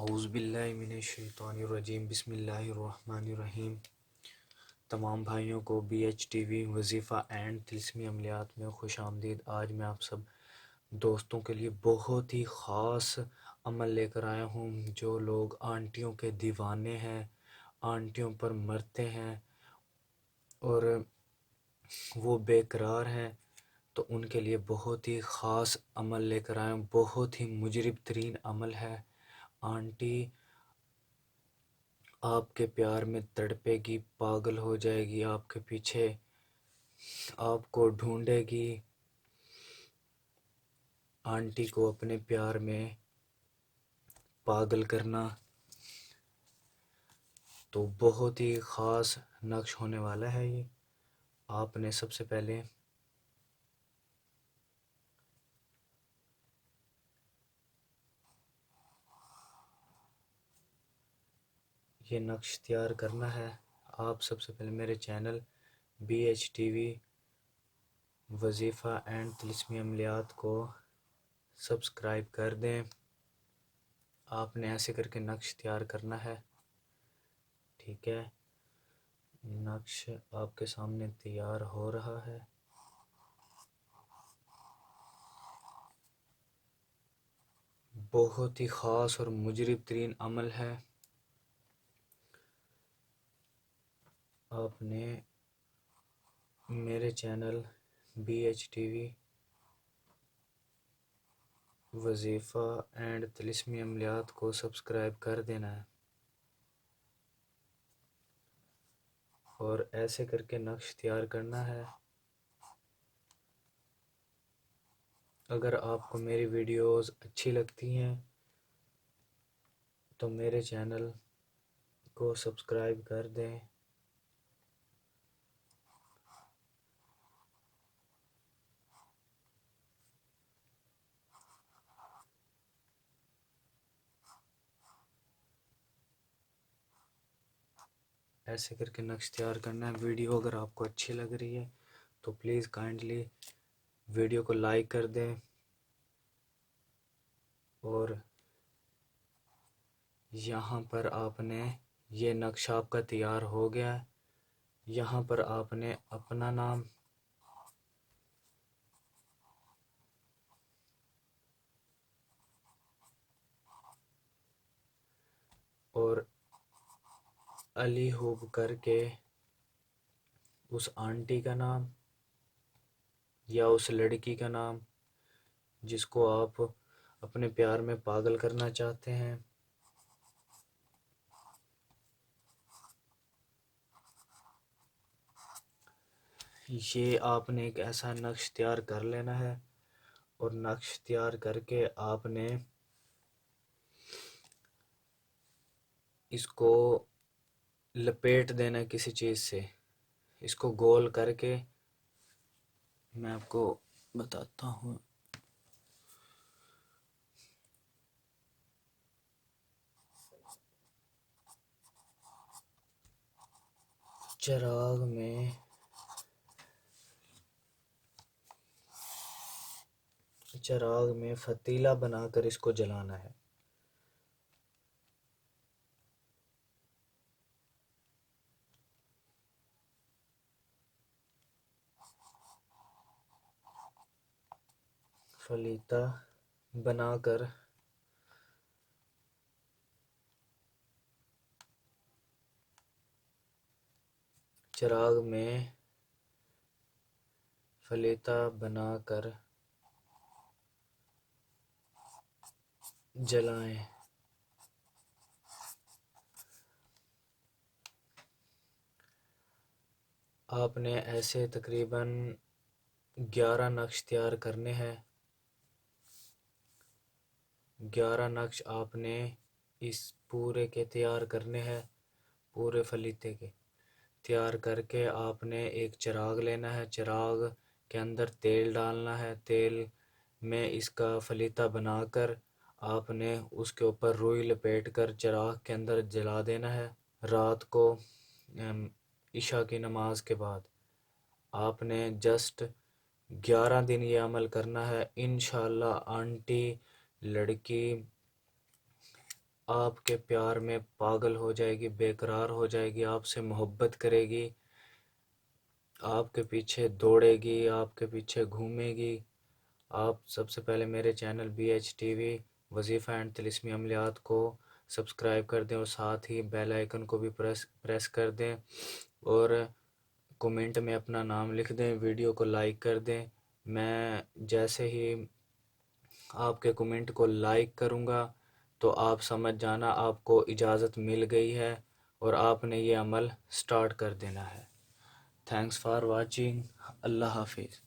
औज़ुबिल्लाहिमिनश्शैतानिर्रजीम बिस्मिल्लाहिर्रहमानिर्रहीम। तमाम भाइयों को BHTV वजीफ़ा एंड तिल्स्मी अमलियात में खुश आमदीद। आज मैं आप सब दोस्तों के लिए बहुत ही ख़ास अमल लेकर आया हूँ। जो लोग आंटियों के दीवाने हैं, आंटियों पर मरते हैं और वो बेकरार हैं, तो उनके लिए बहुत ही ख़ास अमल लेकर आया हूँ। बहुत ही मुजरिब तरीन अमल है। आंटी आपके प्यार में तड़पेगी, पागल हो जाएगी, आपके पीछे आपको ढूंढेगी। आंटी को अपने प्यार में पागल करना तो बहुत ही ख़ास नक्श होने वाला है। ये आपने सबसे पहले ये नक्श तैयार करना है। आप सबसे पहले मेरे चैनल BHTV वजीफ़ा एंड तिल्स्मी अमलियात को सब्सक्राइब कर दें। आपने ऐसे करके नक्श तैयार करना है, ठीक है। नक्श आपके सामने तैयार हो रहा है। बहुत ही ख़ास और मुजरिब तरीन अमल है। आपने मेरे चैनल BHTV वजीफ़ा एंड तिल्स्मी अमलियात को सब्सक्राइब कर देना है और ऐसे करके नक्श तैयार करना है। अगर आपको मेरी वीडियोस अच्छी लगती हैं तो मेरे चैनल को सब्सक्राइब कर दें। ऐसे करके नक्श तैयार करना है। वीडियो अगर आपको अच्छी लग रही है तो प्लीज़ काइंडली वीडियो को लाइक कर दें और यहाँ पर आपने ये नक्शा आपका तैयार हो गया है। यहाँ पर आपने अपना नाम और अली हुब करके उस आंटी का नाम या उस लड़की का नाम जिसको आप अपने प्यार में पागल करना चाहते हैं, ये आपने एक ऐसा नक्श तैयार कर लेना है। और नक्श तैयार करके आपने इसको लपेट देना है किसी चीज़ से। इसको गोल करके मैं आपको बताता हूँ। चराग में फतीला बनाकर इसको जलाना है। फलीता बनाकर चिराग में फलीता बनाकर जलाएं। आपने ऐसे तकरीबन 11 नक्श तैयार करने हैं। 11 नक्श आपने इस पूरे के तैयार करने हैं। पूरे फलीते के तैयार करके आपने एक चिराग लेना है। चिराग के अंदर तेल डालना है। तेल में इसका फलीता बनाकर आपने उसके ऊपर रुई लपेट कर चिराग के अंदर जला देना है। रात को इशा की नमाज के बाद आपने जस्ट 11 दिन ये अमल करना है। इंशाअल्लाह आंटी, लड़की आपके प्यार में पागल हो जाएगी, बेकरार हो जाएगी, आपसे मोहब्बत करेगी, आपके पीछे दौड़ेगी, आपके पीछे घूमेगी। आप सबसे पहले मेरे चैनल BH TV वजीफ़ा एंड तिलिस्मी अमलियात को सब्सक्राइब कर दें और साथ ही बेल आइकन को भी प्रेस प्रेस कर दें और कमेंट में अपना नाम लिख दें, वीडियो को लाइक कर दें। मैं जैसे ही आपके कमेंट को लाइक करूँगा तो आप समझ जाना आपको इजाज़त मिल गई है और आपने ये अमल स्टार्ट कर देना है। Thanks for watching. अल्लाह हाफिज़।